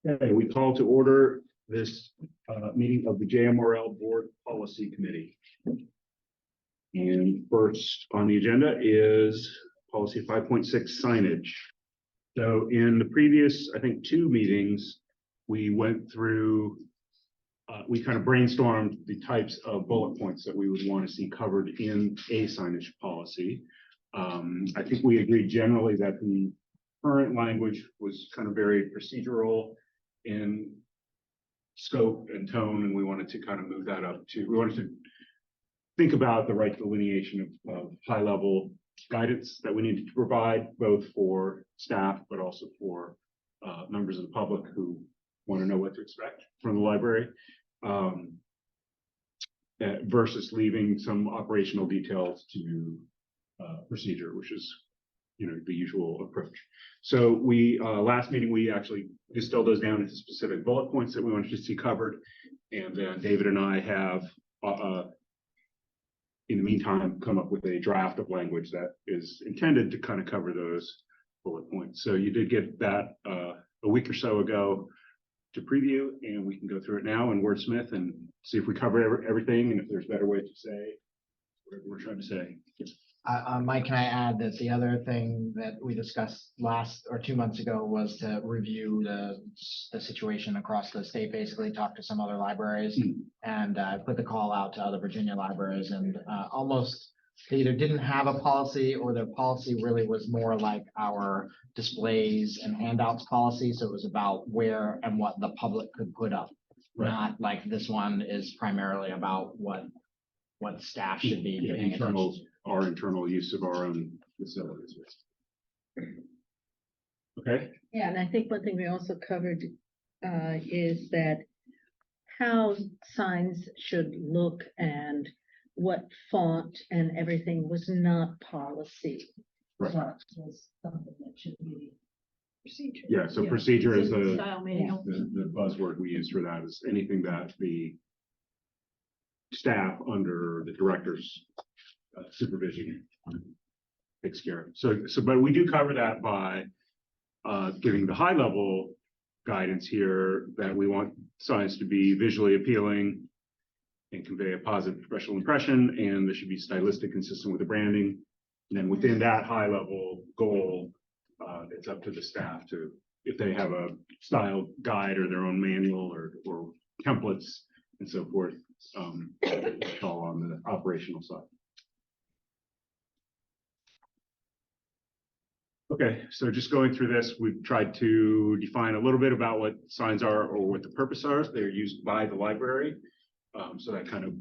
Okay, we call to order this meeting of the JMRL Board Policy Committee. And first on the agenda is policy 5.6 signage. So in the previous, I think, two meetings, we went through, we kind of brainstormed the types of bullet points that we would want to see covered in a signage policy. I think we agreed generally that the current language was kind of very procedural in scope and tone, and we wanted to kind of move that up to, we wanted to think about the right delineation of high level guidance that we needed to provide both for staff, but also for members of the public who want to know what to expect from the library, versus leaving some operational details to procedure, which is, you know, the usual approach. So we, last meeting, we actually distilled those down into specific bullet points that we wanted to see covered. And then David and I have, in the meantime, come up with a draft of language that is intended to kind of cover those bullet points. So you did get that a week or so ago to preview, and we can go through it now and wordsmith and see if we cover everything and if there's better ways to say whatever we're trying to say. Mike, can I add that the other thing that we discussed last or 2 months ago was to review the situation across the state, basically talk to some other libraries and put the call out to other Virginia libraries, and almost they either didn't have a policy or their policy really was more like our displays and handouts policy. So it was about where and what the public could put up, not like this one is primarily about what staff should be doing. Our internal use of our own facilities. Okay. Yeah, and I think one thing we also covered is that how signs should look and what font and everything was not policy. Right. But was something that should be procedure. Yeah, so procedure is the style manual. the buzzword we use for that is anything that the staff under the director's supervision takes care of. So, but we do cover that by giving the high level guidance here that we want signs to be visually appealing and convey a positive professional impression, and there should be stylistic consistent with the branding. And then within that high level goal, it's up to the staff to, if they have a style guide or their oin manual or templates and so forth, it's all on the operational side. Okay, so just going through this, we've tried to define a little bit about what signs are or what the purpose are. They're used by the library. So that kind of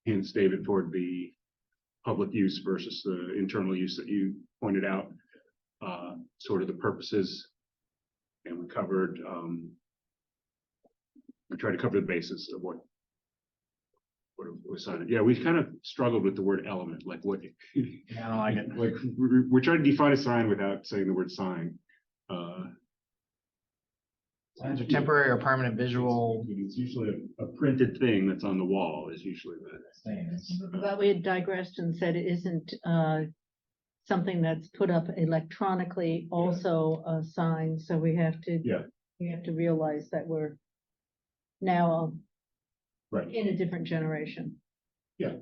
hints, David, toward the public use versus the internal use that you pointed out, sort of the purposes. And we covered, we tried to cover the basis of what was signed. Yeah, we kind of struggled with the word element, like what. I don't like it. Like we're trying to define a sign without saying the word sign. Signs are temporary or permanent visual. It's usually a printed thing that's on the wall is usually But we had digressed and said it isn't something that's put up electronically, also a sign. So we have to realize that we're now in a different generation. Yeah.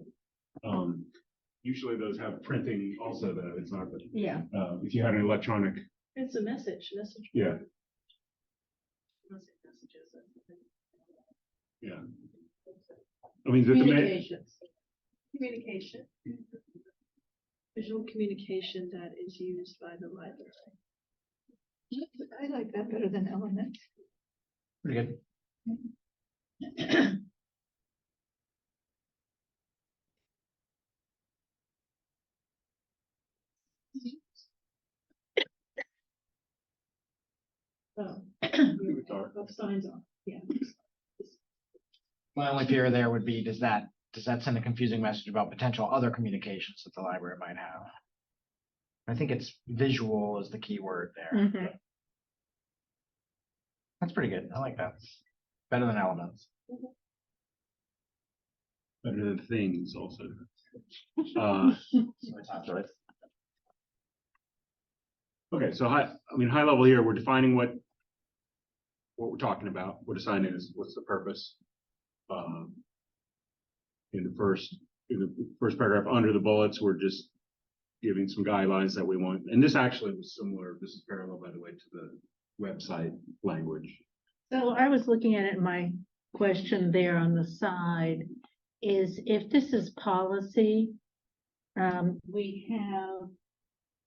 Usually those have printing also, though. It's not. Yeah. If you had an electronic. It's a message. Yeah. Yeah. I mean, Communication. Visual communication that is used by the library. I like that better than element. Pretty good. Signs on. Yeah. My only fear there would be, does that send a confusing message about potential other communications that the library might have? I think it's visual is the key word there. Mm-hmm. That's pretty good. I like that. Better than elements. better than things also. Okay, so high level here, we're defining what what we're talking about, what a sign is, what's the purpose. In the first paragraph under the bullets, we're just giving some guidelines that we want. And this actually was similar. This is parallel, by the way, to the website language. So I was looking at it, my question there on the side is if this is policy, we have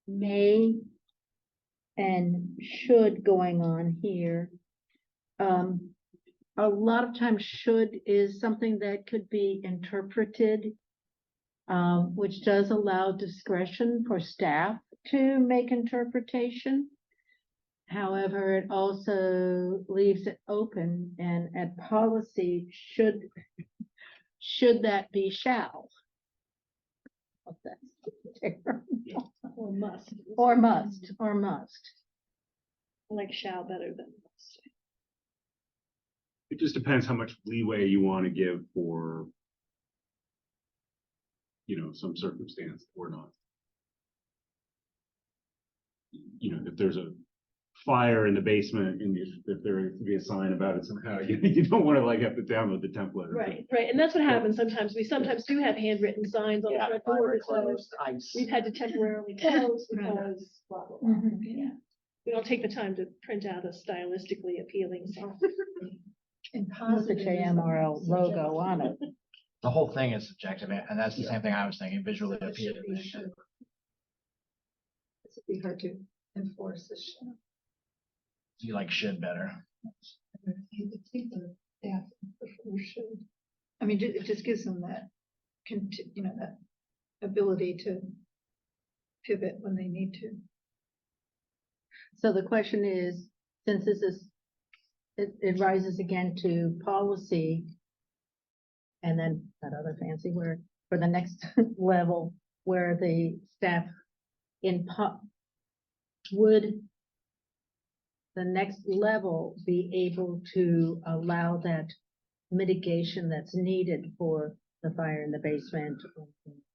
may and should going on here. A lot of times should is something that could be interpreted, which does allow discretion for staff to make interpretation. However, it also leaves it open, and at policy should that be shall? What's that? Or must. Or must. I like shall better than must. It just depends how much leeway you want to give for, some circumstance or not. If there's a fire in the basement and if there is to be a sign about it somehow, you don't want to have to download the template. Right, and that's what happens sometimes. We sometimes do have handwritten signs on the front door because we've had to temporarily close because blah, blah, blah. Mhm. Yeah. We don't take the time to print out a stylistically appealing sign. With the JMRL logo on it. The whole thing is subjective, and that's the same thing I was thinking, visually appealing. This would be hard to enforce this. Do you like should better? I mean, it just gives them that, that ability to pivot when they need to. So the question is, since this is, it rises again to policy. And then that other fancy word for the next level where the staff would the next level be able to allow that mitigation that's needed for the fire in the basement, or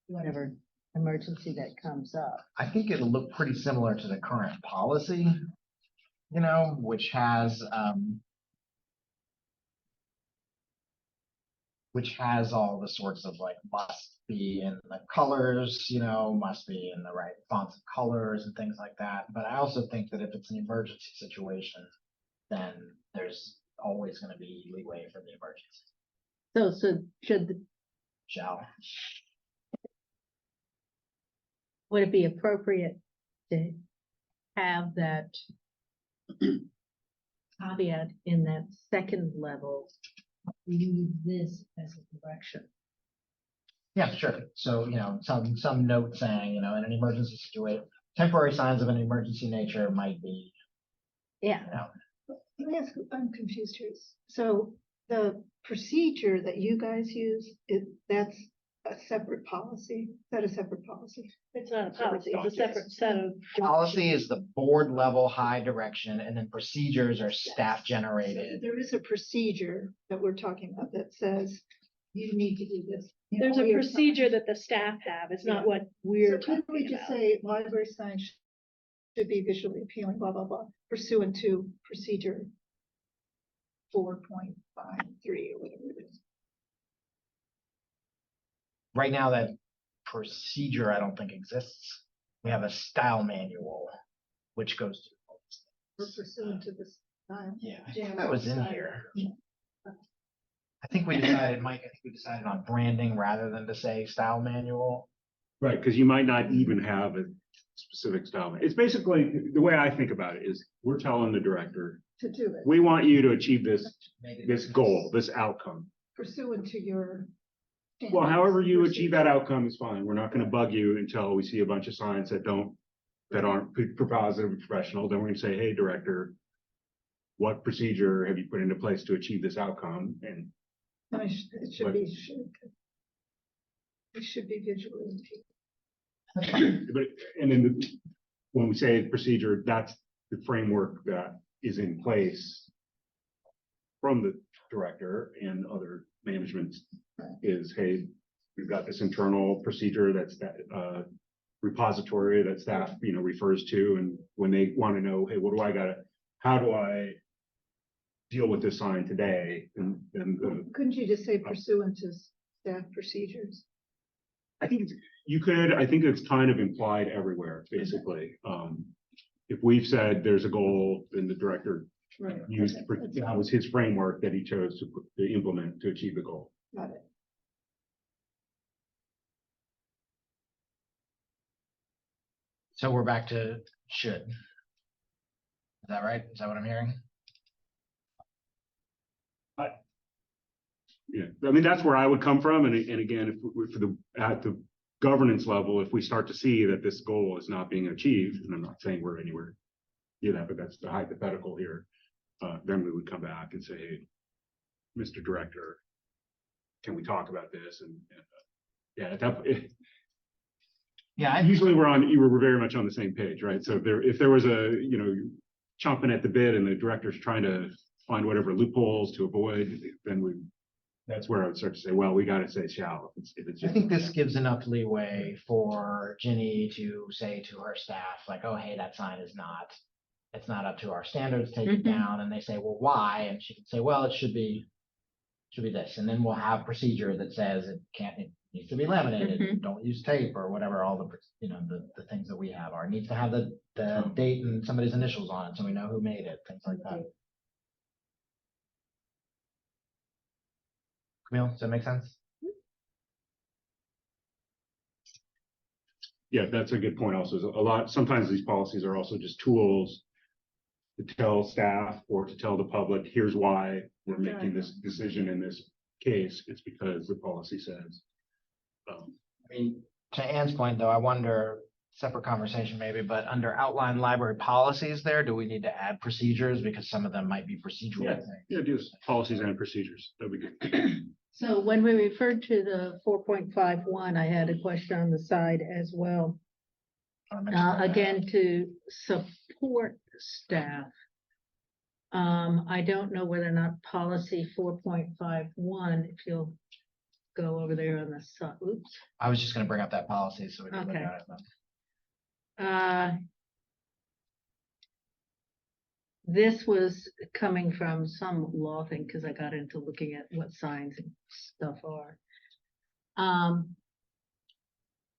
whatever emergency that comes up. I think it'll look pretty similar to the current policy, which has all the sorts of must be in the colors, must be in the right fonts of colors and things like that. But I also think that if it's an emergency situation, then there's always going to be leeway for the emergency. So Shall. would it be appropriate to have that caveat in that second level? Use this as a direction. Yeah, sure. So, some note saying, in an emergency situation, temporary signs of an emergency nature might be, Yeah. Let me ask, I'm confused here. So the procedure that you guys use, that's a separate policy? Is that a separate policy? It's not a policy, it's a separate set of. policy is the board level high direction, and then procedures are staff generated. There is a procedure that we're talking about that says you need to do this. There's a procedure that the staff have. It's not what we're So couldn't we talking just about. say library signs should be visually appealing, blah, blah, blah, pursuant to procedure 4.53 or whatever it is? Right now, that procedure I don't think exists. We have a style manual, which goes to. Or pursuant to this style. Yeah, I think that was in here. I think we decided, Mike, on branding rather than to say style manual. Right, because you might not even have a specific style. It's basically, the way I think about it is, we're telling the director, To do it we want you to achieve this goal, this outcome. pursuant to your. Well, however you standards, achieve that outcome is fine. We're not gonna bug you until we see a bunch of signs that aren't positive and professional. Then we're gonna say, hey, director, what procedure have you put into place to achieve this outcome? And I mean, it should be, it should be visually appealing. but, and then when we say procedure, that's the framework that is in place from the director and other management is, hey, we've got this internal procedure that's that repository that staff, refers to. And when they want to know, hey, how do I deal with this sign today, and Couldn't you just say pursuant to staff procedures? I think you could, I think it's kind of implied everywhere, basically. If we've said there's a goal, then the director Right. used, Okay, that's that was his framework that he chose to implement to achieve the goal. got it. So we're back to should. Is that right? Is that what I'm hearing? Yeah, I mean, that's where I would come from, and again, if for the, at the governance level, if we start to see that this goal is not being achieved, and I'm not saying we're anywhere near that, but that's the hypothetical here, then we would come back and say, hey, Mr. Director, can we talk about this? And yeah, at that, Yeah, usually we're very much on the same page, right? So if there was a, chomping at the bit and the director's trying to find whatever loopholes to avoid, then that's where I would start to say, well, we got to say shall. If it's I think this gives enough leeway for Ginny to say to her staff, like, oh, hey, that sign is not, it's not up to our standards, take it down. And they say, well, why? And she can say, well, it should be this. And then we'll have procedure that says it needs to be laminated. Don't use tape or whatever, all the, the things that we have are. It needs to have the date and somebody's initials on it so we know who made it, things like that. Camille, does that make sense? Yeah, that's a good point also. Sometimes these policies are also just tools to tell staff or to tell the public, here's why we're making this decision in this case. It's because the policy says. I mean, to Ann's point, though, I wonder, separate conversation maybe, but under outline library policies there, do we need to add procedures? Because some of them might be procedural things. Yeah, do policies and procedures. That'd be good. So when we referred to the 4.51, I had a question on the side as well. Again, to support staff. I don't know whether or not policy 4.51, if you'll go over there on the side, oops. I was just gonna bring up that policy, so we can look Okay. at it then. This was coming from some law thing, because I got into looking at what signs and stuff are.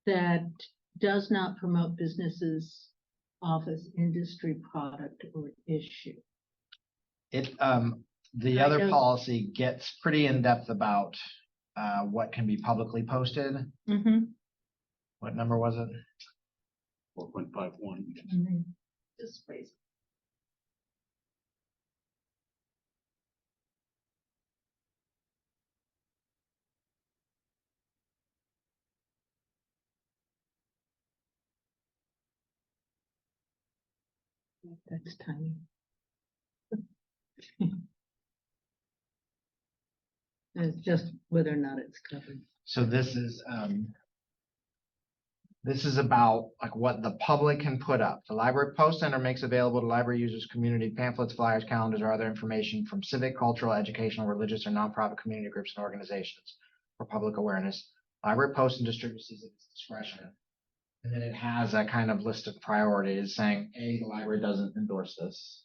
That does not promote businesses, office, industry, product, or issue. The I other don't- policy gets pretty in-depth about what can be publicly posted. What number was it? 4.51. Just phrase. That's tiny. It's just whether or not it's covered. So this is about like what the public can put up. The library post center makes available to library users, community pamphlets, flyers, calendars, or other information from civic, cultural, educational, religious, or nonprofit community groups and organizations for public awareness. Library posts and distributes these at its discretion. And then it has a kind of list of priorities saying, A, the library doesn't endorse this.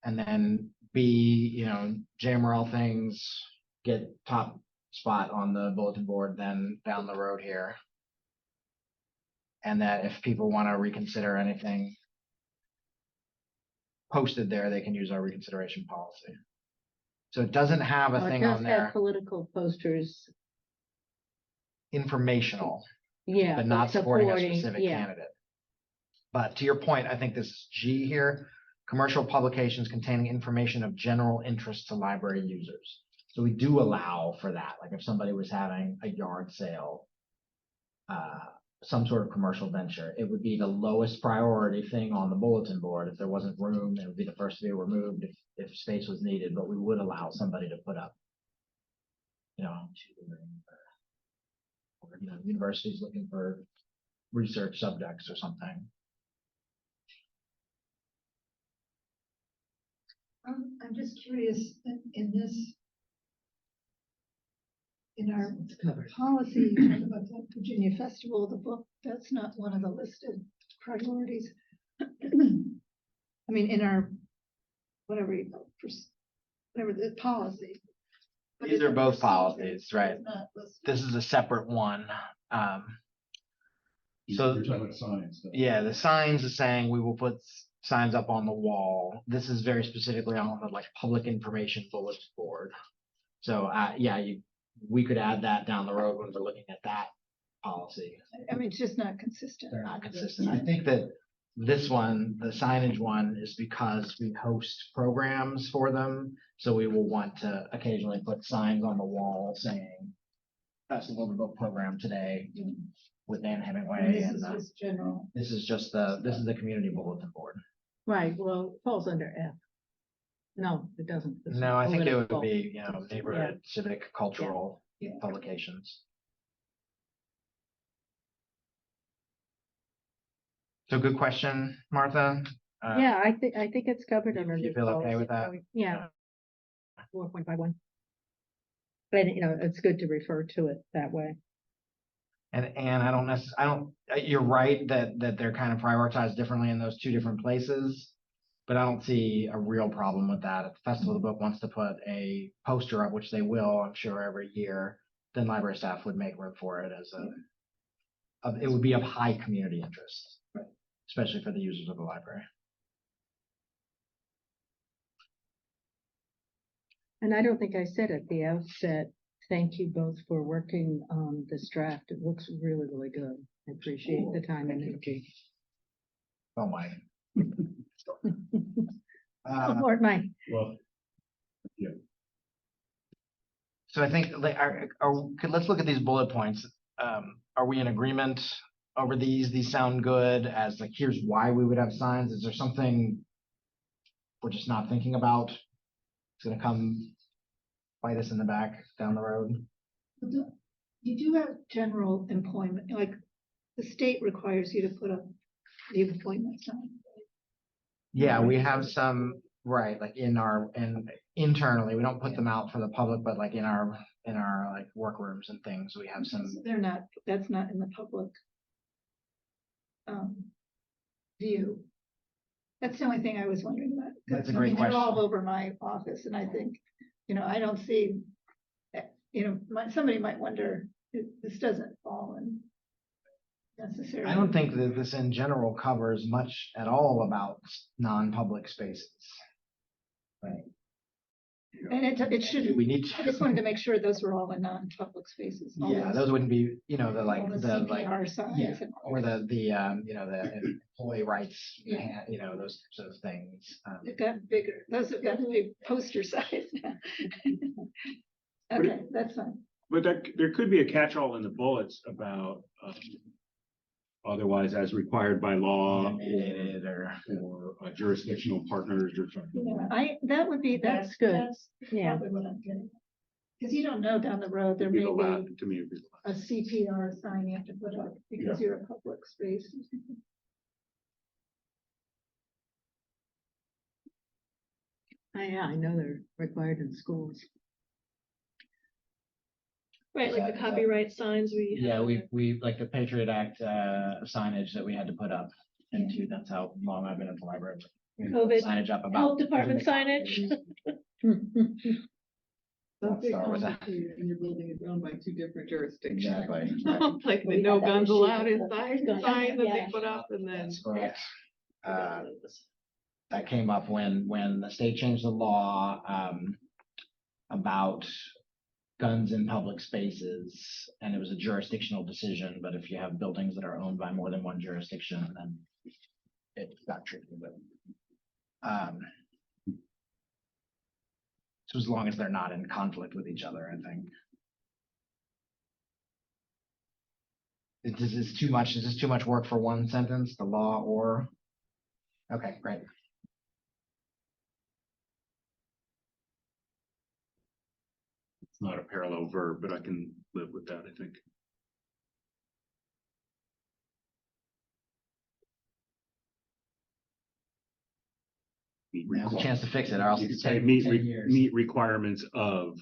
And then B, JMRL things get top spot on the bulletin board, then down the road here. And that if people want to reconsider anything posted there, they can use our reconsideration policy. So it doesn't have a Well, it thing does on have there, political posters, informational, yeah. but not supporting a specific yeah. candidate. But to your point, I think this is G here, commercial publications containing information of general interest to library users. So we do allow for that. Like if somebody was having a yard sale, some sort of commercial venture, it would be the lowest priority thing on the bulletin board. If there wasn't room, it would be the first to be removed if space was needed, but we would allow somebody to put up, universities looking for research subjects or something. I'm just curious, in our policy, you talk about the Virginia Festival, the book, that's not one of the listed priorities. I mean, in our, whatever you call it, whatever the policy. But These it's are a both procedure, policies, so right? it's not listed. This is a separate one. So- You're talking about signs. though. Yeah, the signs is saying we will put signs up on the wall. This is very specifically on the like public information bulletin board. So, yeah, we could add that down the road when we're looking at that policy. I mean, it's just not consistent. They're not consistent. I think that this one, the signage one, is because we host programs for them. So we will want to occasionally put signs on the wall saying Festival of the Book program today with Anne And Hemingway. this And is just general. this is the community bulletin board. Right, well, it falls under F. No, it doesn't. This is No, I think it would political. be, neighborhood, civic, cultural Yeah. publications. So good question, Martha. Yeah, I think it's covered under. You this feel okay with policy. that? Yeah. 4.51. But, it's good to refer to it that way. And you're right that they're kind of prioritized differently in those two different places. But I don't see a real problem with that. If the Festival of the Book wants to put a poster up, which they will, I'm sure, every year, then library staff would make room for it it would be of high community interest, especially for the users of the library. And I don't think I said at the outset, thank you both for working on this draft. It looks really, really good. I appreciate the time and energy. Oh my. Oh, Lord, mine. Well, So I think let's look at these bullet points. Are we in agreement over these? These sound good as like, here's why we would have signs. Is there something we're just not thinking about? It's gonna come bite us in the back down the road. You do have general employment, like the state requires you to put up the employment sign. Yeah, we have some, right, like internally, we don't put them out for the public, but like in our like workrooms and things, we have some. They're not, that's not in the public view. That's the only thing I was wondering about. 'Cause, That's a I great mean, they're all question. over my office and I think, I don't see, somebody might wonder, this doesn't fall in necessarily. I don't think that this in general covers much at all about non-public spaces. And it shouldn't, We need I just wanted to make sure those were all in non-public spaces. all Yeah, those wouldn't be, the all like, the the like, CPR signs yeah, and all or that. the employee rights, Yeah. those sorts of things. They've gotten bigger. Those have gotten big poster size now. Okay, that's fine. But there could be a catch-all in the bullets about, otherwise as required by law Mandated or. or jurisdictional partners or something. Yeah, that would be, That's good. That's Yeah. probably what I'm getting. Because you don't know down the road, there It'd be may the be last- To me, it'd be the last. a CPR sign you have to put up because you're a public space. Yeah, I know they're required in schools. Right, like the copyright signs we. Yeah, we like the Patriot Act signage that we had to put up. And that's how long I've been at the library. We put COVID Signage up about. Health department signage. Let's start with that. And your building is owned by two different jurisdictions. Exactly. Like the We no had that guns issue allowed with inside the- sign that Yeah. they put up and then. That's correct. That came up when the state changed the law about guns in public spaces, and it was a jurisdictional decision, but if you have buildings that are owned by more than one jurisdiction, then it got tricky, but so as long as they're not in conflict with each other, I think. Is this too much? Is this too much work for one sentence, the law or? Okay, great. It's not a parallel verb, but I can live with that, I think. Meet Now's a requir- chance to fix it, or else You could it's say 10 meet, 10 years. meet requirements of.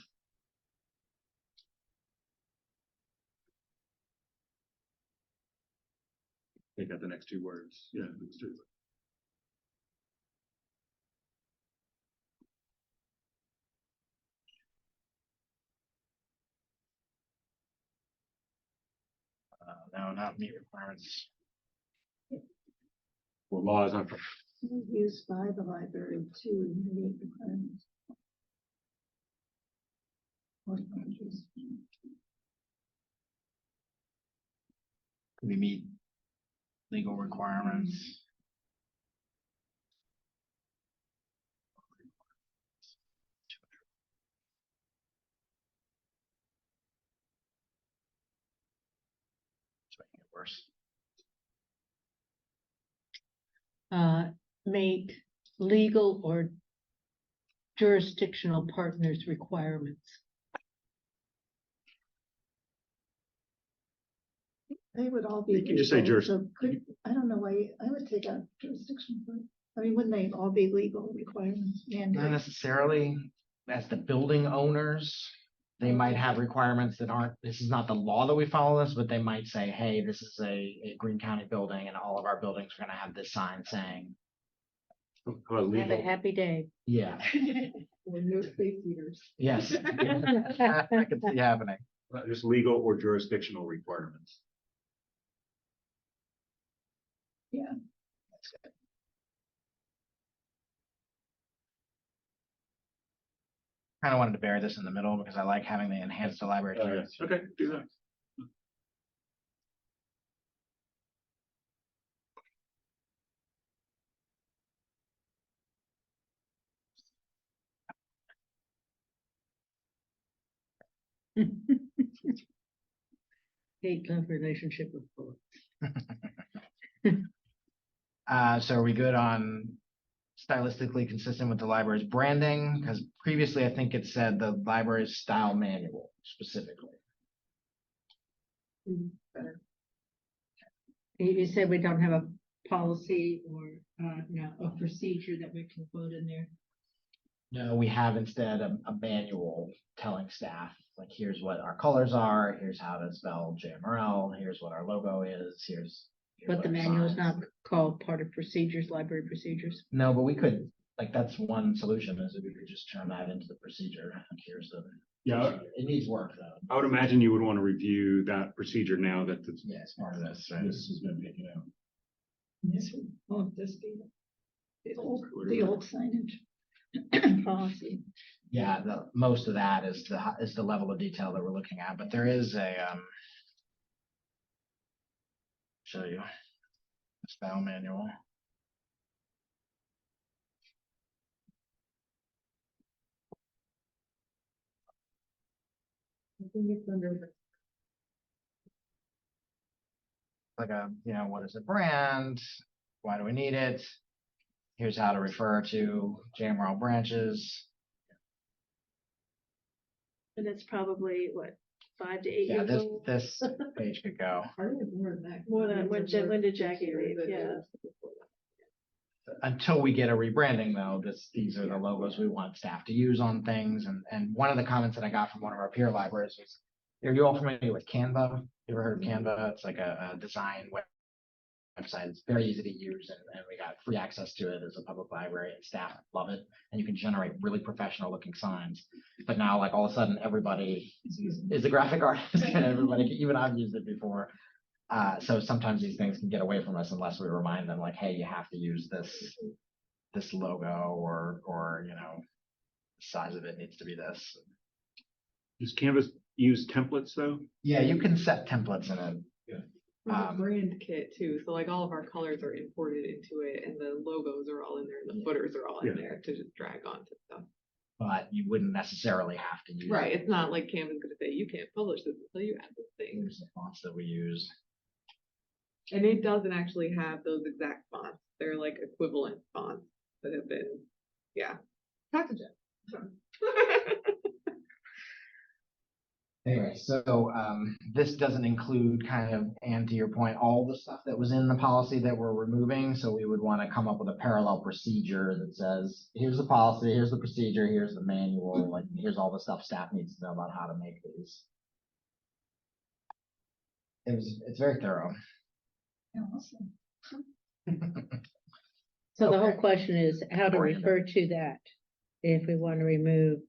Take out the next two words, yeah. let's do it. No, not meet requirements. Well, laws on, Used by the library to meet requirements. We meet legal requirements. It's making it worse. Made legal or jurisdictional partners requirements. They would all be. You can just say legal, so I don't know why, I would take out jurisdiction, but, I mean, wouldn't they all be legal requirements? Not mandates? necessarily as the building owners. They might have requirements that aren't, this is not the law that we follow this, but they might say, hey, this is a Green County building and all of our buildings are gonna have this sign saying, how about Have a legal? happy day. yeah, Or no space heaters. yes. I could see happening. Just legal or jurisdictional requirements. Kind of wanted to bury this in the middle because I like having the enhance the library. Okay, do that. Hate love relationship with bullets. So are we good on stylistically consistent with the library's branding? Because previously I think it said the library's style manual specifically. You said we don't have a policy or, no, a procedure that we can put in there. No, we have instead a manual telling staff, like, here's what our colors are, here's how to spell JMRL, here's what our logo is, here's. But the what our manual is signs. not called part of procedures, library procedures. No, but we could, like, that's one solution is if we could just turn that into the procedure. Like, here's the. Yeah, It needs work though. I would imagine you would want to review that procedure now that the, Yeah, it's part of this, right? this has been taken out. This would, won't this be the old signage policy? Yeah, most of that is the level of detail that we're looking at, but there is a, show you. Style manual. I think it's under Like what is a brand? Why do we need it? Here's how to refer to JMRL branches. And it's probably what, 5 to 8 Yeah, years old? this page could go. probably more than that. More than when did Jackie Year leave? than it Yeah. was before that. Until we get a rebranding though, these are the logos we want staff to use on things. And one of the comments that I got from one of our peer libraries was, are you all familiar with Canva? You ever heard of Canva? It's like a design website. It's very easy to use and we got free access to it as a public library and staff love it. And you can generate really professional looking signs. But now like all of a sudden everybody is a graphic artist and everybody, even I've used it before. So sometimes these things can get away from us unless we remind them like, hey, you have to use this logo or the size of it needs to be this. Does Canvas use templates though? Yeah, you can set templates in it. There's a brand kit too, so like all of our colors are imported into it and the logos are all in there and the footers are all in Yeah. there to just drag onto stuff. But you wouldn't necessarily have to use. Right, it's not like Canva's gonna say, you can't publish this until you add this thing. Here's the fonts that we use. And it doesn't actually have those exact fonts. They're like equivalent fonts that have been, yeah. Talk to Jeff. Anyway, so this doesn't include kind of, and to your point, all the stuff that was in the policy that we're removing. So we would want to come up with a parallel procedure that says, here's the policy, here's the procedure, here's the manual, like here's all the stuff staff needs to know about how to make these. It's very thorough. Awesome. So the whole Okay. question is how to Orient. refer to that. If we want to remove,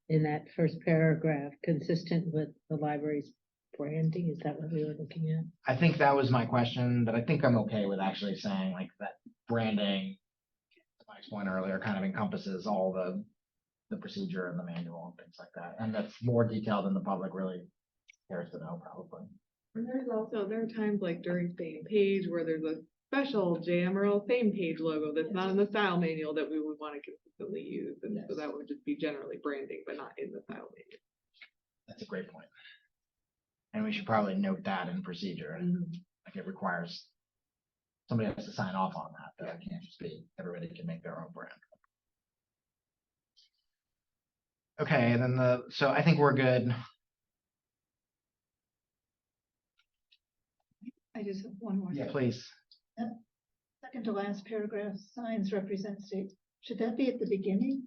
in that first paragraph, consistent with the library's branding? Is that what we were looking at? I think that was my question, but I think I'm okay with actually saying like that branding, to Mike's point earlier, kind of encompasses all the procedure and the manual and things like that. And that's more detailed than the public really cares to know, probably. And there are times like during same page where there's a special JMRL same page logo that's not in the style manual that we would want to consistently use. And so that would just be generally branding, but not in the style manual. That's a great point. And we should probably note that in procedure. Like it requires, somebody has to sign off on that, though. It can't just be, everybody can make their own brand. Okay, and then so I think we're good. I just have one more. Yeah, thing. please. Second to last paragraph, signs represent state. Should that be at the beginning?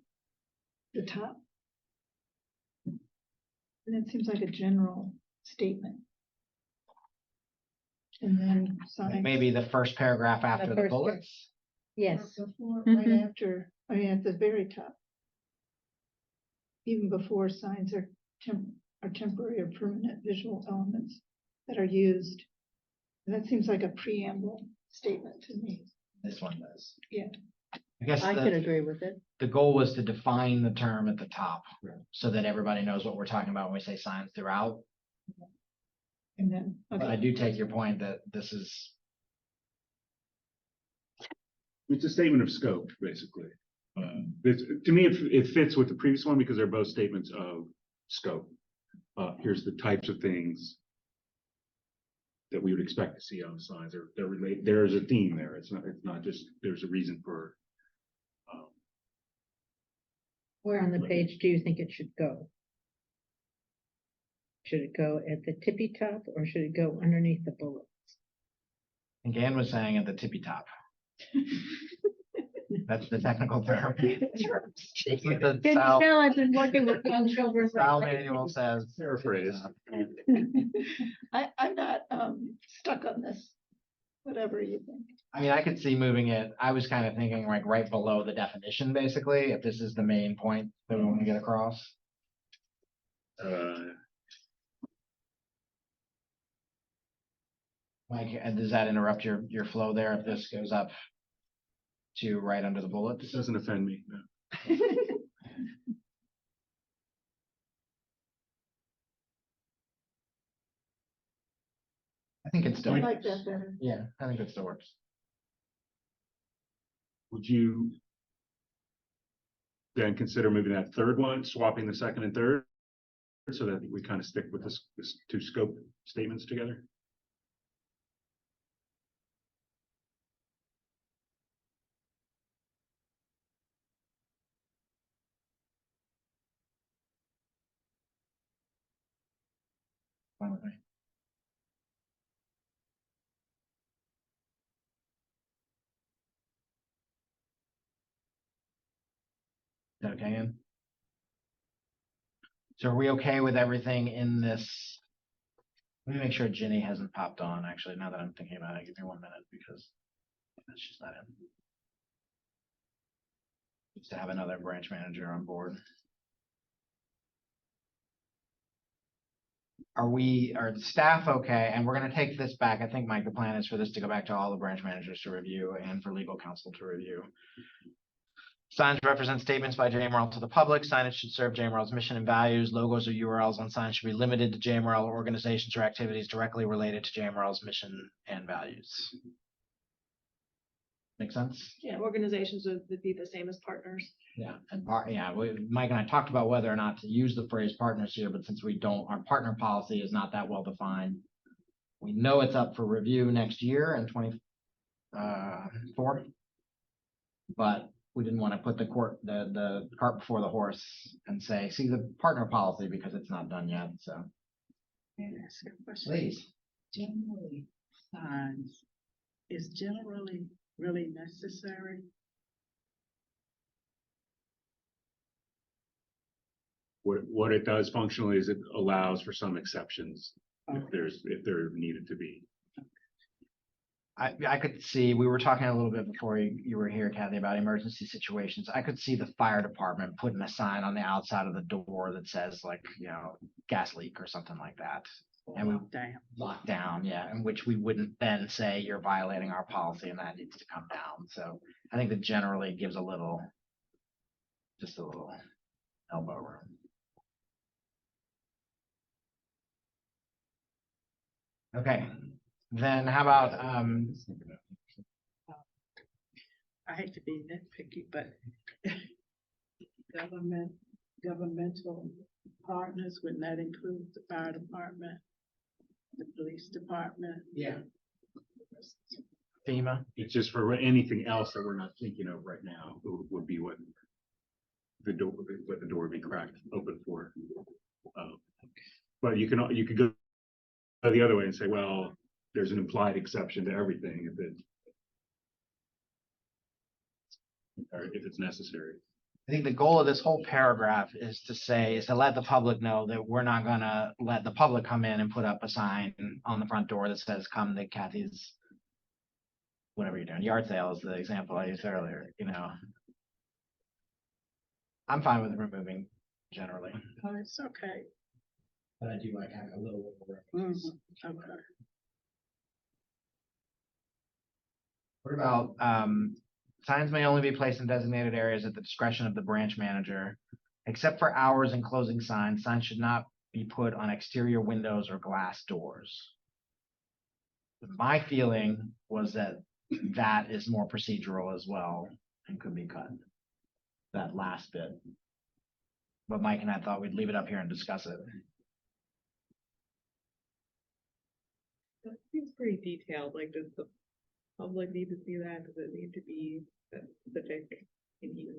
The top? And it seems like a general statement. And then signs. Maybe the first paragraph after the first bullets. Yes. Before, Mhm. right after, I mean, at the very top. Even before signs are temporary or permanent visual elements that are used. And that seems like a preamble statement to me. This one does. Yeah. I guess I could agree with it. the goal was to define the term at the top so that everybody knows what we're talking about when we say signs throughout. And then, But I okay, do take your point that this is, It's a statement of scope, basically. To me, it fits with the previous one because they're both statements of scope. Here's the types of things that we would expect to see on signs. They're related. There's a theme there. It's not just, there's a reason for. Where on the page do you think it should go? Should it go at the tippy top or should it go underneath the bullet? and Gan was saying at the tippy top. That's the technical term. It's what the Can you style tell I've been working with young children? style manual says. Paraphrase. I'm not stuck on this, whatever you think. I mean, I could see moving it. I was kind of thinking like right below the definition, basically, if this is the main point that we want to get across. Mike, does that interrupt your flow there if this goes up to right under the bullet? This doesn't offend me. No. I think it I still, like that better. yeah, I think it still works. Would you then consider moving that third one, swapping the second and third, so that we kind of stick with this two scope statements together? Fine with me. Is that okay, Ian? So are we okay with everything in this? Let me make sure Ginny hasn't popped on, actually, now that I'm thinking about it. Give me 1 minute because she's not in. Needs to have another branch manager on board. Are the staff okay? And we're gonna take this back. I think, Mike, the plan is for this to go back to all the branch managers to review and for legal counsel to review. Signs represent statements by JMRL to the public. Signage should serve JMRL's mission and values. Logos or URLs on signs should be limited to JMRL organizations or activities directly related to JMRL's mission and values. Make sense? Yeah, organizations would be the same as partners. Yeah, and Mike and I talked about whether or not to use the phrase partners here, but since we don't, our partner policy is not that well defined. We know it's up for review next year in 24. But we didn't want to put the cart before the horse and say, see the partner policy because it's not done yet, so. May I ask a question? Please. Generally, signs is generally really necessary. What it does functionally is it allows for some exceptions if there needed to be. I could see, we were talking a little bit before you were here, Kathy, about emergency situations. I could see the fire department putting a sign on the outside of the door that says like, gas leak or something like that. And we Damn. lock down, yeah, in which we wouldn't then say you're violating our policy and that needs to come down. So I think that generally gives just a little elbow room. Okay, then how about, I hate to be nitpicky, but governmental partners, wouldn't that include the fire department, the police department? yeah. FEMA? It's just for anything else that we're not thinking of right now, would be what the door would be cracked open for. But you could go the other way and say, well, there's an implied exception to everything if it's necessary. I think the goal of this whole paragraph is to let the public know that we're not gonna let the public come in and put up a sign on the front door that says, come to Kathy's, whatever you're doing, yard sale is the example I used earlier, you know. I'm fine with removing generally, Oh, it's okay. but I do like having a little. Okay. What about, signs may only be placed in designated areas at the discretion of the branch manager. Except for hours and closing signs, signs should not be put on exterior windows or glass doors. My feeling was that that is more procedural as well and could be cut. That last bit. But Mike and I thought we'd leave it up here and discuss it. That seems pretty detailed, like, does the public need to see that? Does it need to be that specific in here?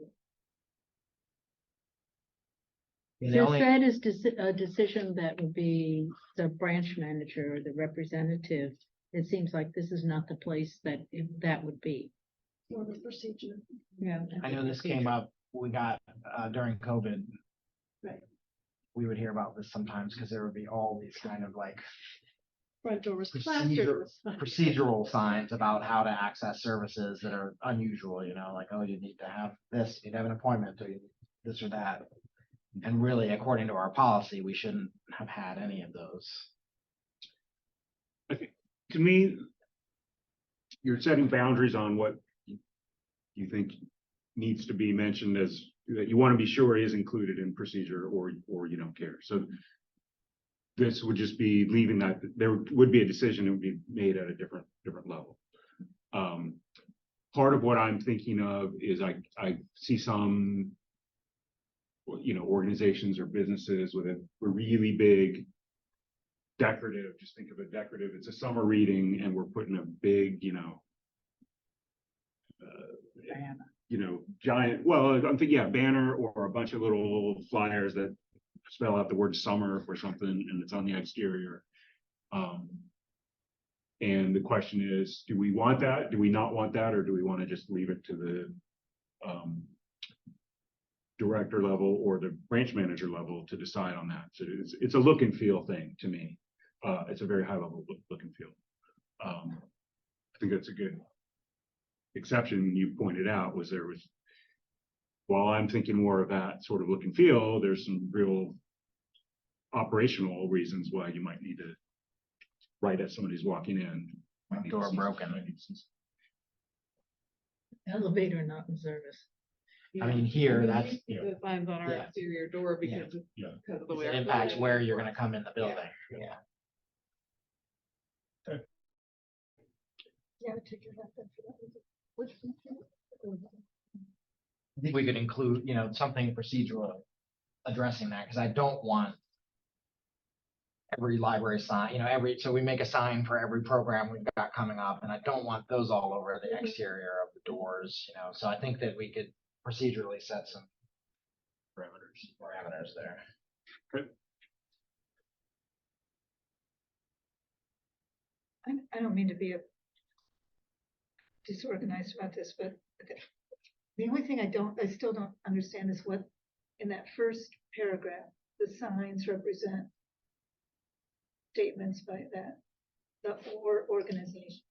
Since that is a decision that would be the branch manager or the representative, it seems like this is not the place that would be. More of a procedure. Yeah. I know this came up, we got, during COVID. Right. We would hear about this sometimes because there would be all these kind of like Front door was Procedure- plastered. procedural signs about how to access services that are unusual, you know, like, oh, you need to have this, you need to have an appointment, or you need this or that. And really, according to our policy, we shouldn't have had any of those. To me, you're setting boundaries on what you think needs to be mentioned as, that you want to be sure is included in procedure, or you don't care. So this would just be leaving that, there would be a decision that would be made at a different level. Part of what I'm thinking of is I see some, you know, organizations or businesses with a really big decorative, just think of it decorative, it's a summer reading and we're putting a big, giant, well, I'm thinking, yeah, banner or a bunch of little flyers that spell out the word summer or something, and it's on the exterior. And the question is, do we want that? Do we not want that? Or do we want to just leave it to the director level or the branch manager level to decide on that? So it's a look and feel thing to me. It's a very high level look and feel. I think that's a good exception you pointed out, was while I'm thinking more of that sort of look and feel, there's some real operational reasons why you might need to, right as somebody's walking in. Door broken. Elevator not in service. I mean, here, We that's, need the signs on our yeah. exterior door because Yeah. because of the way. it our impacts building where is. you're gonna come in the building, yeah. Yeah, take your hat then for that. Which one? I think we could include, something procedural addressing that, because I don't want every library sign, so we make a sign for every program we've got coming up, and I don't want those all over the exterior of the doors, so I think that we could procedurally set some parameters there. I don't mean to be disorganized about this, but the only thing I still don't understand is what, in that first paragraph, the signs represent statements by the organization.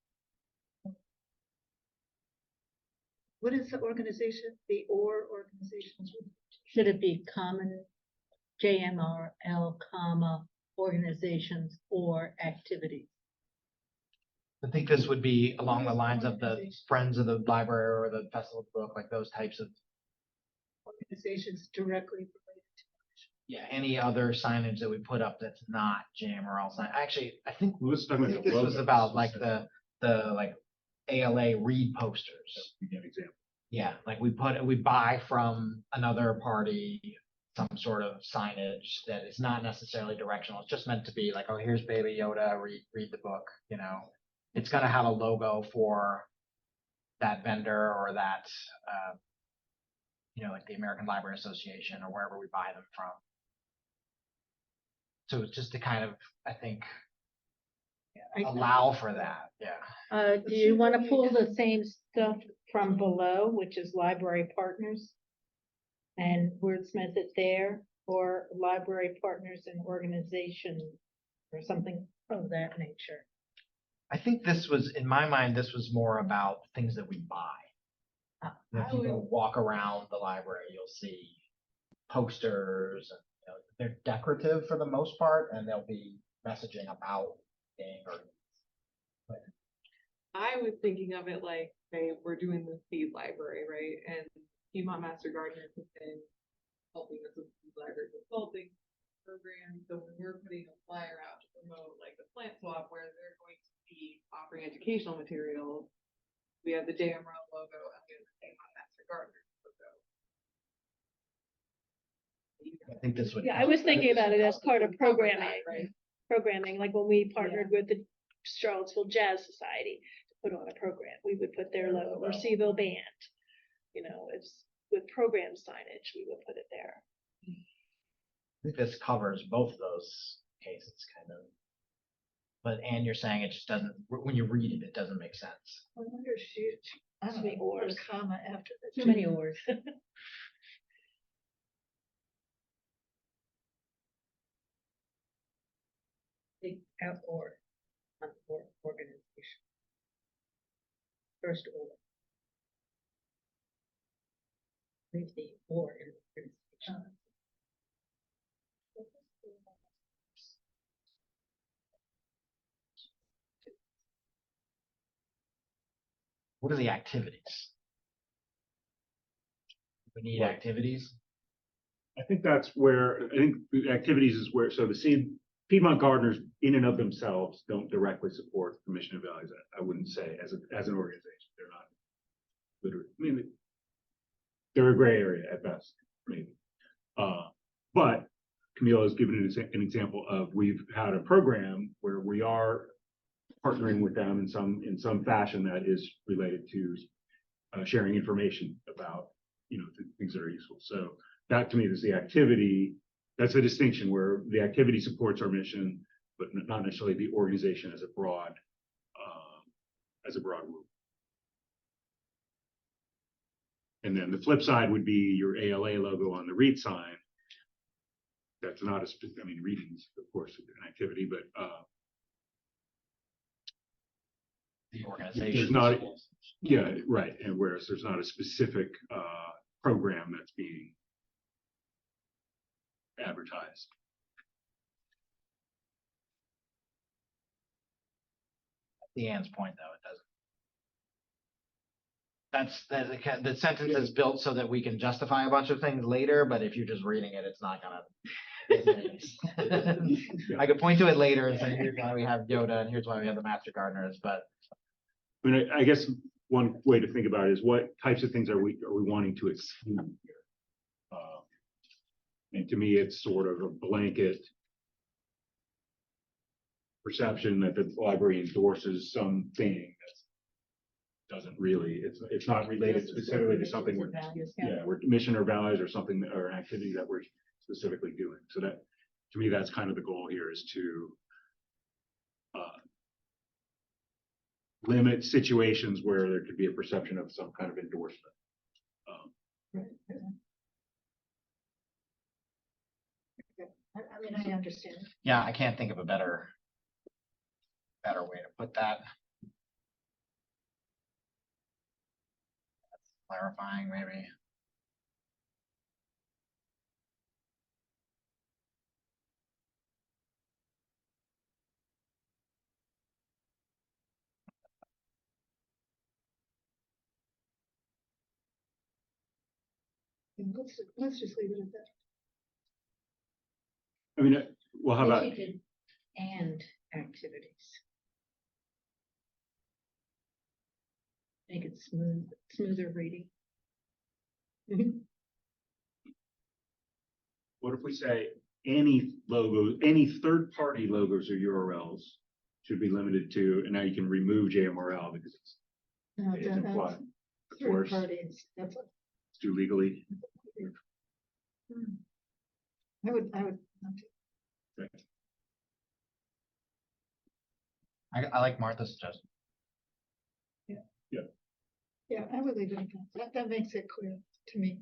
What is the organization? The organization? Should it be common JMRL, comma, organizations or activities. I think this would be along the lines of the Friends of the Library or the Festival of the Book, like those types of, Organizations directly related. yeah, any other signage that we put up that's not JMRL sign. Actually, I think Let's talk about the this was logo. about like the like ALA read posters. We get an example. Yeah, like we buy from another party some sort of signage that is not necessarily directional. It's just meant to be like, oh, here's Baby Yoda, read the book, you know. It's gonna have a logo for that vendor or that, you know, like the American Library Association or wherever we buy them from. So it's just to kind of, I think, allow for that, yeah. Do you want to pull the same stuff from below, which is library partners? And wordsmith it there, or library partners and organization, or something of that nature? I think this was, in my mind, this was more about things that we buy. If you go walk around the library, you'll see posters, and you know, they're decorative for the most part, and there'll be messaging about being or. I was thinking of it like, say, we're doing the seed library, right? And Piedmont Master Gardeners has been helping us with the library consulting program. So when we're putting a flyer out to promote like the plant swap where they're going to be offering educational materials, we have the JMRL logo and we have the Piedmont Master Gardeners logo. I think this would. Yeah, I was thinking about it as part of programming, Right. programming, like when we partnered with the Charlottesville Jazz Society to put on a program, we would put their logo, or Seville Band. You know, it's with program signage, we would put it there. I think this covers both of those cases, kind of. But Anne, you're saying it just doesn't, when you read it, it doesn't make sense. I wonder if I don't know, put a comma after the. Too many words. Take out or, organization. First or. Leave the or in the organization. What are the activities? We need Right. activities. I think that's where, I think the activities is where, so the Piedmont Gardeners in and of themselves don't directly support the mission and values. I wouldn't say as an organization, they're not. Literally, I mean, they're a gray area at best, maybe. But Camille has given an example of, we've had a program where we are partnering with them in some fashion that is related to sharing information about, you know, things that are useful. So that to me is the activity. That's a distinction where the activity supports our mission, but not necessarily the organization as a broad group. And then the flip side would be your ALA logo on the read sign. That's not I mean, reading is of course an activity, but The organization. there's not, yeah, right. And whereas there's not a specific program that's being advertised. The Anne's point, though, it doesn't. The sentence is built so that we can justify a bunch of things later, but if you're just reading it, it's not gonna. I could point to it later and say, here's why we have Yoda and here's why we have the Master Gardeners, but. I mean, I guess one way to think about it is what types of things are we wanting to exclude here? And to me, it's sort of a blanket perception that the library endorses something that doesn't really, it's not related specifically to something we're, we're mission or values or something or an activity that we're specifically doing. So that, to me, that's kind of the goal here, is to limit situations where there could be a perception of some kind of endorsement. I mean, I understand. Yeah, I can't think of a better way to put that. That's clarifying, maybe. And let's just leave it at that. I mean, well, how about, Maybe did and activities. Make it smoother reading. what if we say any logo, any third-party logos or URLs should be limited to, and now you can remove JMRL because No, it's that's implied. Of third course, parties, that's what. do legally. I would not do. I like Martha's suggestion. Yeah, I would leave it at that. That makes it clear to me.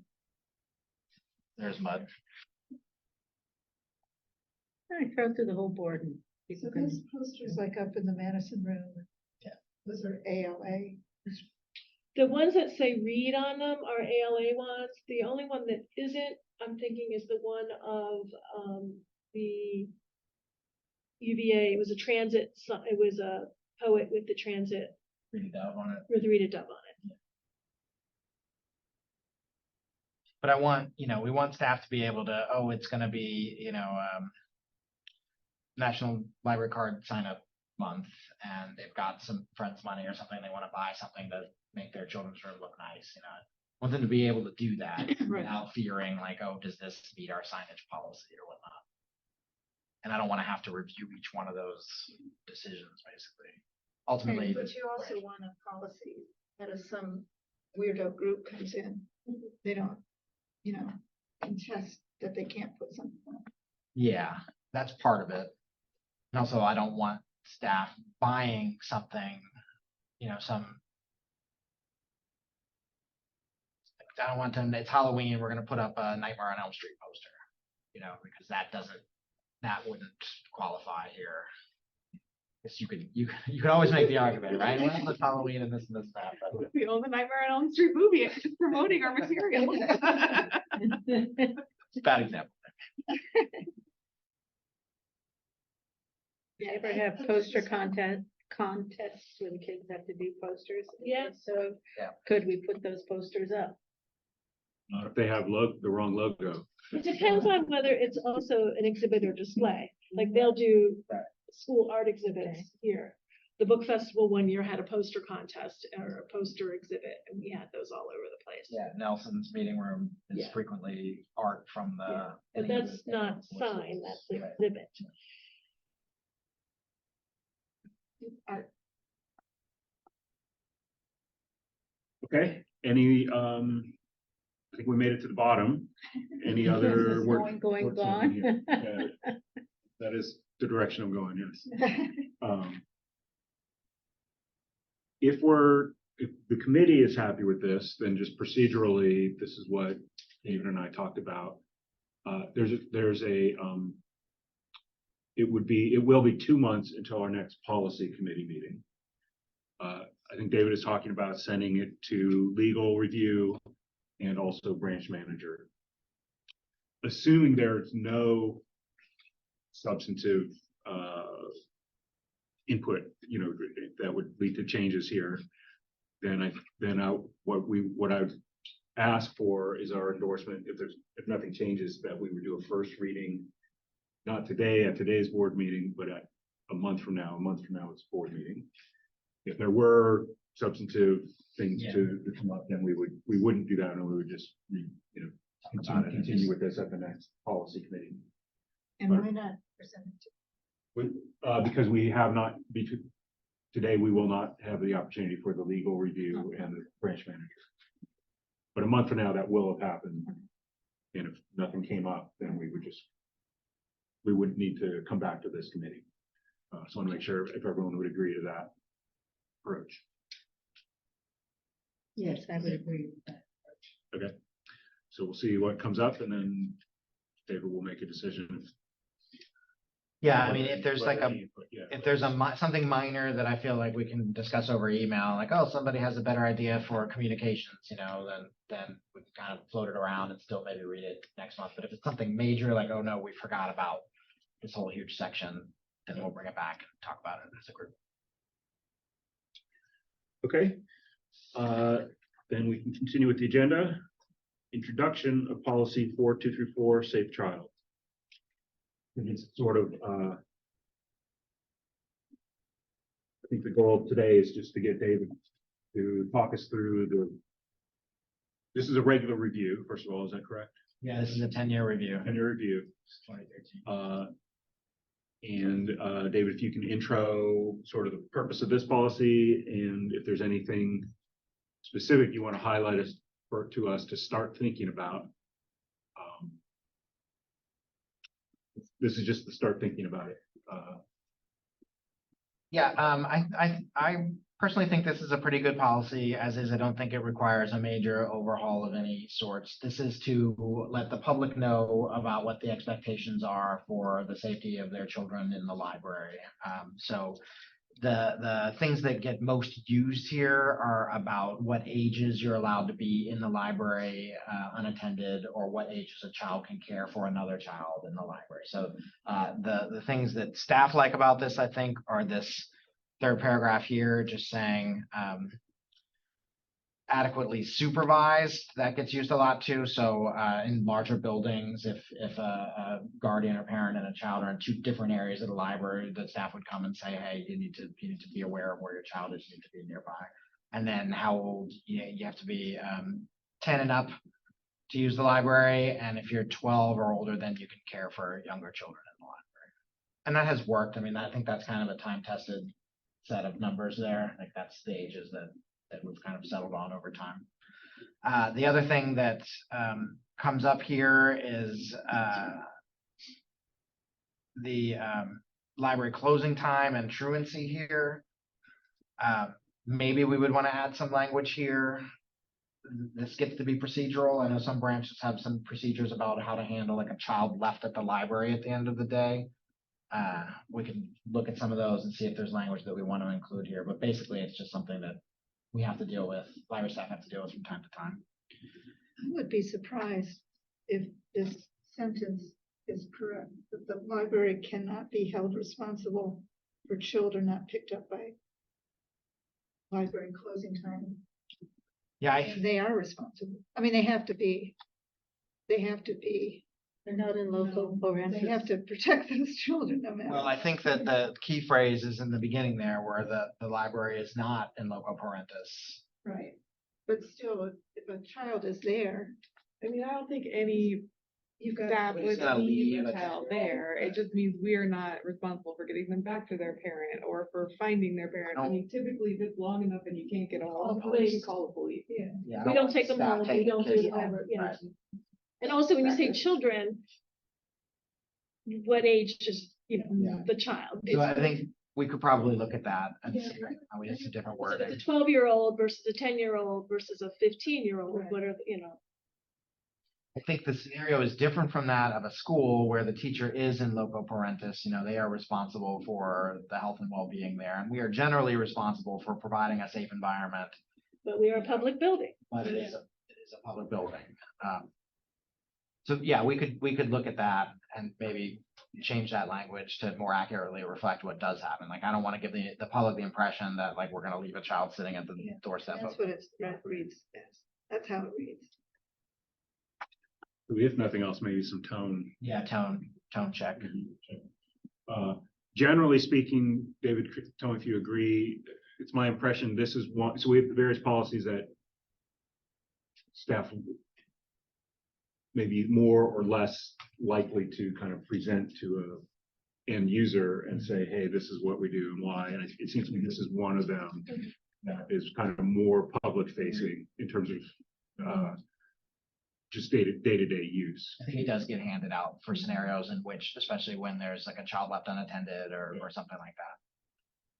There's mud. I throw through the whole board and So people those can, posters like up in the Madison room, yeah, those are ALA. The ones that say read on them are ALA ones. The only one that isn't, I'm thinking, is the one of, the UVA. It was a transit, it was a poet with the transit, Read it out on it. with Rita Dove on it. But I want, we want staff to be able to, oh, it's gonna be, National Library Card sign up month, and they've got some friends money or something, they wanna buy something to make their children's room look nice, I want them to be able to do that Right. without fearing like, oh, does this meet our signage policy or whatnot? And I don't wanna have to review each one of those decisions, basically. Ultimately. But you also want a policy that if some weirdo group comes in, they don't, contest that they can't put something on. Yeah, that's part of it. And also, I don't want staff buying something, I don't want them, it's Halloween, we're gonna put up a Nightmare on Elm Street poster, because that wouldn't qualify here. Guess you could always make the argument, right? Well, it's Halloween and this and that, but We own the Nightmare on Elm Street movie, it's just promoting our material. it's a bad example. you ever have poster contests where the kids have to do posters? Yeah. So Yeah. could we put those posters up? Not if they have the wrong logo. It depends on whether it's also an exhibit or display. Like they'll do Right. school art exhibits Okay. here. The book festival one year had a poster contest or a poster exhibit, and we had those all over the place. Yeah, Nelson's meeting room is Yeah. frequently art from the. Yeah. But that's not sign, that's the Right. exhibit. Okay, any, I think we made it to the bottom. Any other word? Going, words on here? gone. Yeah, that is the direction I'm going, yes. If the committee is happy with this, then just procedurally, this is what David and I talked about. It will be 2 months until our next policy committee meeting. I think David is talking about sending it to legal review and also branch manager. Assuming there's no substantive input, that would lead to changes here, what I would ask for is our endorsement, if nothing changes, that we would do a first reading, not today at today's board meeting, but at a month from now. A month from now, it's board meeting. If there were substantive things to come up, then we wouldn't do that, and we would just continue with this at the next policy committee. And why not present it to? Because we have not, today we will not have the opportunity for the legal review and the branch manager. But a month from now, that will have happened. And if nothing came up, then we wouldn't need to come back to this committee. So I want to make sure if everyone would agree to that approach. Yes, I would agree with that. Okay. So we'll see what comes up, and then David will make a decision. Yeah, I mean, if there's like Yeah. if there's something minor that I feel like we can discuss over email, like, oh, somebody has a better idea for communications, then we can kind of float it around and still maybe read it next month. But if it's something major, like, oh no, we forgot about this whole huge section, then we'll bring it back and talk about it as a group. Okay. Then we can continue with the agenda. introduction of policy 4234, safe child. And it's sort of, I think the goal today is just to get David to talk us through this is a regular review, first of all, is that correct? Yeah, this is a 10-year review. 10-year review. 2013. David, if you can intro sort of the purpose of this policy and if there's anything specific you want to highlight to us to start thinking about. This is just to start thinking about it. Yeah, I personally think this is a pretty good policy, as is. I don't think it requires a major overhaul of any sorts. This is to let the public know about what the expectations are for the safety of their children in the library. So the things that get most used here are about what ages you're allowed to be in the library unattended, or what ages a child can care for another child in the library. So the things that staff like about this, I think, are this third paragraph here, just saying adequately supervised. That gets used a lot too. So in larger buildings, if a guardian or parent and a child are in two different areas of the library, the staff would come and say, hey, you need to be aware of where your child is, you need to be nearby. And then how old you have to be 10 and up to use the library. And if you're 12 or older, then you can care for younger children in the library. And that has worked. I mean, I think that's kind of a time-tested set of numbers there. Like that's the ages that we've kind of settled on over time. The other thing that comes up here is the library closing time and truancy here. Maybe we would want to add some language here. This gets to be procedural. I know some branches have some procedures about how to handle like a child left at the library at the end of the day. We can look at some of those and see if there's language that we want to include here, but basically it's just something that we have to deal with, library staff have to deal with from time to time. I would be surprised if this sentence is correct, that the library cannot be held responsible for children not picked up by library closing time. Yeah, And they are responsible. I mean, they have to be. They're not in local They have to protect those children no matter. well, I think that the key phrase is in the beginning there where the library is not in loco parentis. Right. But still, if a child is there, I mean, I don't think any you've got. staff But would it's not a leave leave, a it's- child there. It just means we are not responsible for getting them back to their parent or for finding their parent. I mean, typically if it's long enough and you can't get a hold of them, you can call the police. Yeah. Yeah, I We don't want take them staff home, we taking don't do kids whatever, home. yeah. Right. And also, when you say children, what age is, Yeah. the child? So I think we could probably look at that and Yeah. see how we have some different So wording. it's a 12-year-old versus a 10-year-old versus a 15-year-old, Right. what are, I think the scenario is different from that of a school where the teacher is in loco parentis. They are responsible for the health and well-being there. And we are generally responsible for providing a safe environment, but we are a public building. but it is a public building. So yeah, we could look at that and maybe change that language to more accurately reflect what does happen. Like, I don't want to give the public the impression that like we're going to leave a child sitting at the Yeah, doorstep. That's what that reads as. That's how it reads. If nothing else, maybe some tone. Yeah, tone check. Generally speaking, David, tell me if you agree. It's my impression this is one. So we have various policies that staff maybe more or less likely to kind of present to a end user and say, hey, this is what we do and why. And it seems to me this is one of them that is kind of more public facing in terms of just day-to-day use. I think it does get handed out for scenarios in which, especially when there's like a child left unattended or something like that.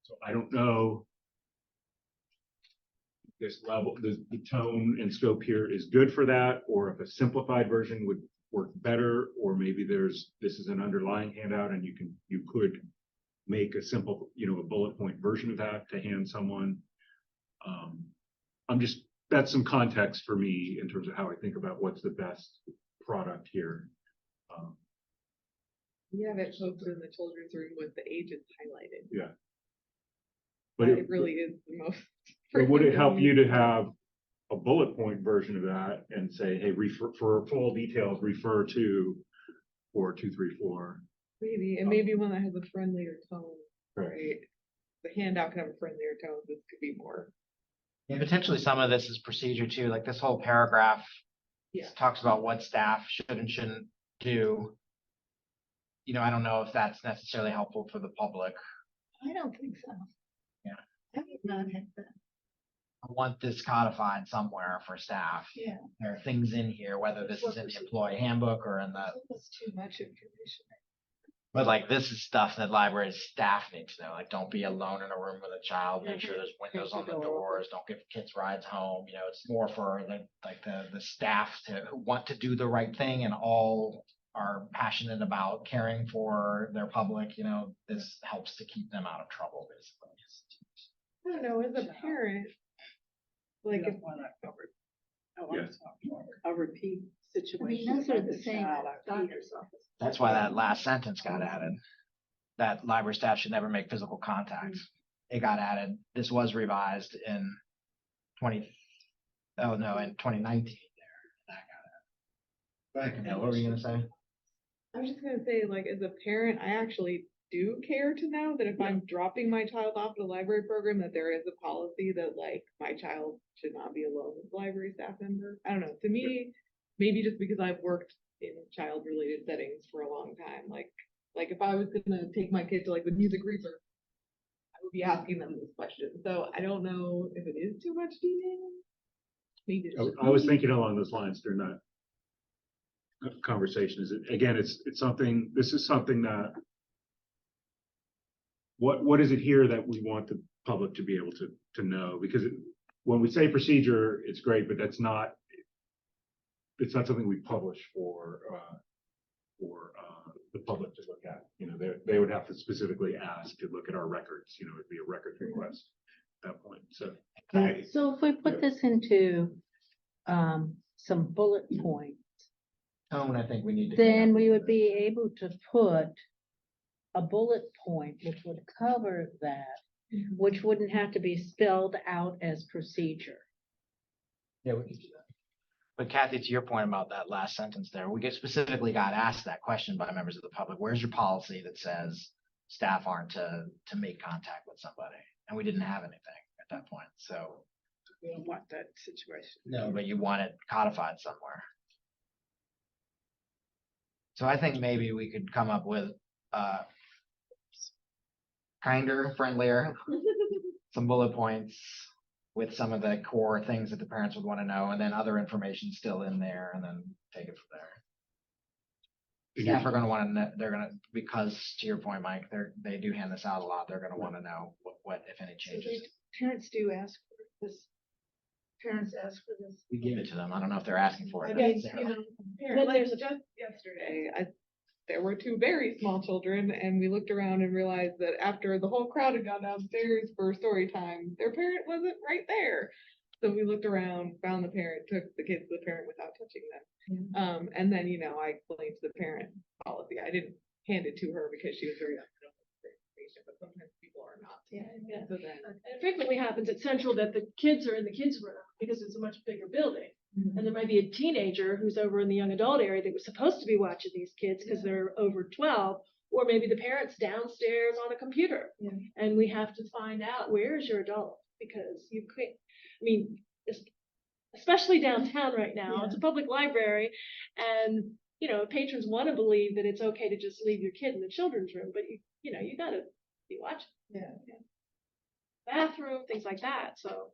So I don't know. This level, the tone and scope here is good for that, or if a simplified version would work better, or maybe this is an underlying handout and you could make a simple, a bullet point version of that to hand someone. That's some context for me in terms of how I think about what's the best product here. We have it posted in the children's room with the ages highlighted. Yeah. But But it really is the most. but would it help you to have a bullet point version of that and say, hey, refer, for full details, refer to 4234. Maybe, and maybe one that has a friendlier tone, Right. right? The handout can have a friendlier tone, this could be more. And potentially some of this is procedure too, like this whole paragraph. Yeah. Talks about what staff should and shouldn't do. You know, I don't know if that's necessarily helpful for the public. I don't think so. Yeah. I would not have that. I want this codified somewhere for staff. Yeah. There are things in here, whether this is in the employee handbook or in the, That's too much information. but like this is stuff that library staff need to know. Like, don't be alone in a room with a child. Make sure there's windows on the doors. Don't give kids rides home. You know, it's more for the staff who want to do the right thing and all are passionate about caring for their public. You know, this helps to keep them out of trouble, basically. I don't know, as a parent, like if A repeat I situation. mean, those are with the same child, at doctor's office. That's why that last sentence got added. That library staff should never make physical contact. It got added. This was revised in 2019 there. That got added. Go ahead, Camille, what were you gonna say? I was just gonna say, like, as a parent, I actually do care to know that if I'm dropping my child off at a library program, that there is a policy that like my child should not be alone with a library staff member. I don't know. To me, maybe just because I've worked in child-related settings for a long time, like if I was gonna take my kid to like the music research, I would be asking them this question. So I don't know if it is too much detail. Maybe it should I was be. thinking along those lines during that conversation. Is it, again, it's something, this is something that what is it here that we want the public to be able to know? Because when we say procedure, it's great, but it's not something we publish for the public to look at. You know, they would have to specifically ask to look at our records. You know, it'd be a record request at that point. So, So if we put this into some bullet points, Tone, I think we need to. then we would be able to put a bullet point which would cover that, which wouldn't have to be spelled out as procedure. Yeah, we can do that. But Kathy, to your point about that last sentence there, we specifically got asked that question by members of the public. Where's your policy that says staff aren't to make contact with somebody? And we didn't have anything at that point. So We don't want that situation. no, but you want it codified somewhere. So I think maybe we could come up with kinder, friendlier, some bullet points with some of the core things that the parents would want to know, and then other information still in there, and then take it from there. Staff are going to want to know, they're going to, because to your point, Mike, they do hand this out a lot. They're going to want to know what, if any, changes. Parents do ask for this. Parents ask for this. We give it to them. I don't know if they're asking for it. I mean, necessarily. Parent, like just yesterday, there were two very small children, and we looked around and realized that after the whole crowd had gone downstairs for story time, their parent wasn't right there. So we looked around, found the parent, took the kids to the parent without touching them. And then, I explained to the parent policy. I didn't hand it to her because she was very young. But sometimes people are not. Yeah. So then, And it frequently happens at Central that the kids are in the kids' room because it's a much bigger building. And there might be a teenager who's over in the young adult area that was supposed to be watching these kids because they're over 12, or maybe the parent's downstairs on a computer. Yeah. And we have to find out, where is your adult? Because you can't, I mean, especially downtown right now, it's a public library, and patrons want to believe that it's okay to just leave your kid in the children's room, but you gotta be watching. Yeah. Bathroom, things like that. So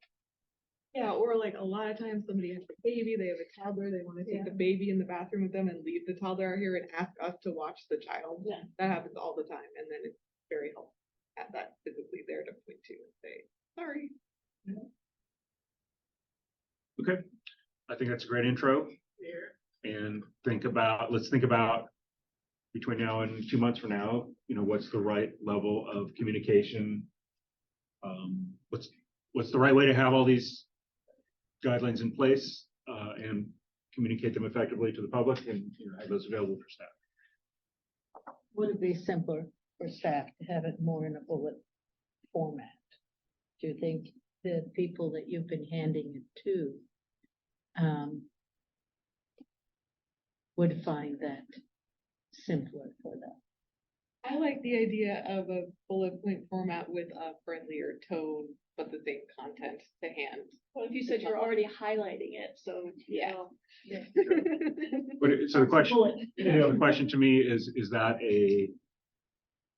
yeah, or like a lot of times somebody has a baby, they have a toddler, they want to take the baby in the bathroom with them and leave the toddler out here and ask us to watch the child. Yeah. That happens all the time, and then it's very helpful to have that physically there to point to and say, sorry. okay, I think that's a great intro. And let's think about between now and 2 months from now, what's the right level of communication? What's the right way to have all these guidelines in place and communicate them effectively to the public and have those available for staff? Would it be simpler for staff to have it more in a bullet format? Do you think the people that you've been handing it to would find that simpler for them. I like the idea of a bullet point format with a friendlier tone, but the same content to hand. Well, if you said you're already highlighting it, so. Yeah. But so the question, Bullet. the question to me is that a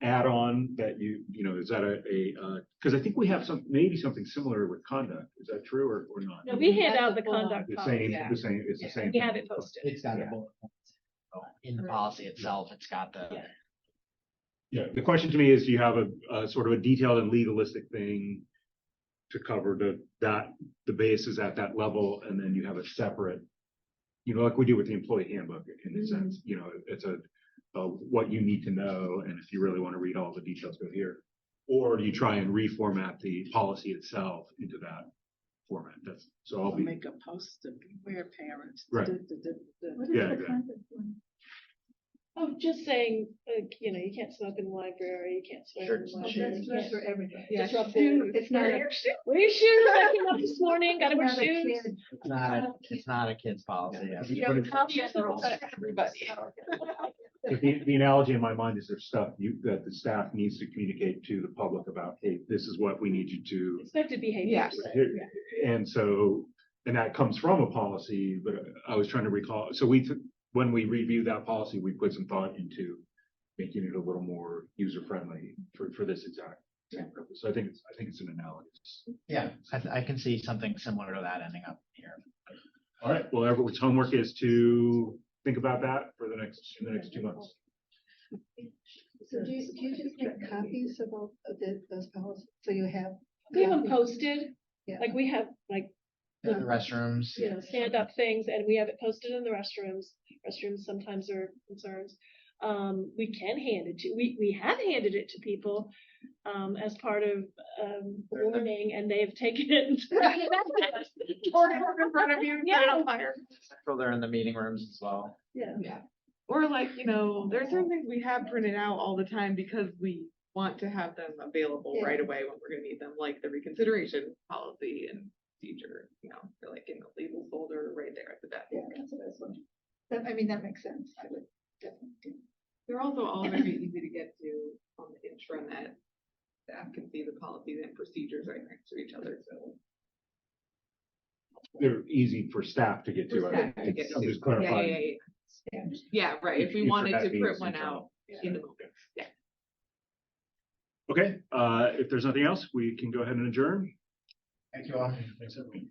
add-on that is that because I think we have maybe something similar with conduct. Is that true or not? No, we hand That's out a the full-on- conduct The policy. same, it's the Yeah. same. We have thing. it posted. It's got the Yeah. bullet points. So in the policy itself, it's got the. Yeah. Yeah, the question to me is, do you have a sort of a detailed and legalistic thing to cover the bases at that level, and then you have a separate, like we do with the employee handbook in a sense, it's a what you need to know, and if you really want to read all the details, go here. Or do you try and reformat the policy itself into that format? So I'll Or be, make a poster, beware parents. Right. What is Yeah, the exactly. content one? Oh, just saying, you can't smoke in the library, you can't swear in Shirts the and library. That's you that's can't for everybody. Yeah, disrupt shoes. It's not, a- Wear your shoes, I came up this morning, gotta wear not a shoes. kid. It's not a kid's policy. yeah. Everybody. But the analogy in my mind is there's stuff that the staff needs to communicate to the public about, hey, this is what we need you to. Expected behavior. Yes. And so, and that comes from a policy, but I was trying to recall, so when we reviewed that policy, we put some thought into making it a little more user-friendly for this exact same purpose. So I think it's an analogy. Yeah, I can see something similar to that ending up here. All right, well, everyone's homework is to think about that in the next 2 months. So do you just make copies of all of those policies? So you have. We have them posted, Yeah. like we have The restrooms. stand-up things, and we have it posted in the restrooms. Restrooms sometimes are concerns. We can hand it to, we have handed it to people, as part of, warning, and they've taken it. and thrown it back. In front of you, Yeah. set it on fire. So they're in the meeting rooms as well. Yeah. Yeah. Or like, there's certain things we have printed out all the time because we want to have them available Yeah. right away when we're gonna need them, like the reconsideration policy and procedure, they're like in the legal folder right there at the desk. Yeah, that's what I was wondering. That makes sense. I would definitely do. They're also all very easy to get to on the intranet. Staff can see the policies and procedures right next to each other, so. They're easy for staff to get to. For staff to get I'm to. just clarifying. Yeah, right, if we Future wanted to meetings print one internal. out in the moment, yeah. Okay, if there's nothing else, we can go ahead and adjourn. Thank you all. Thanks, everyone.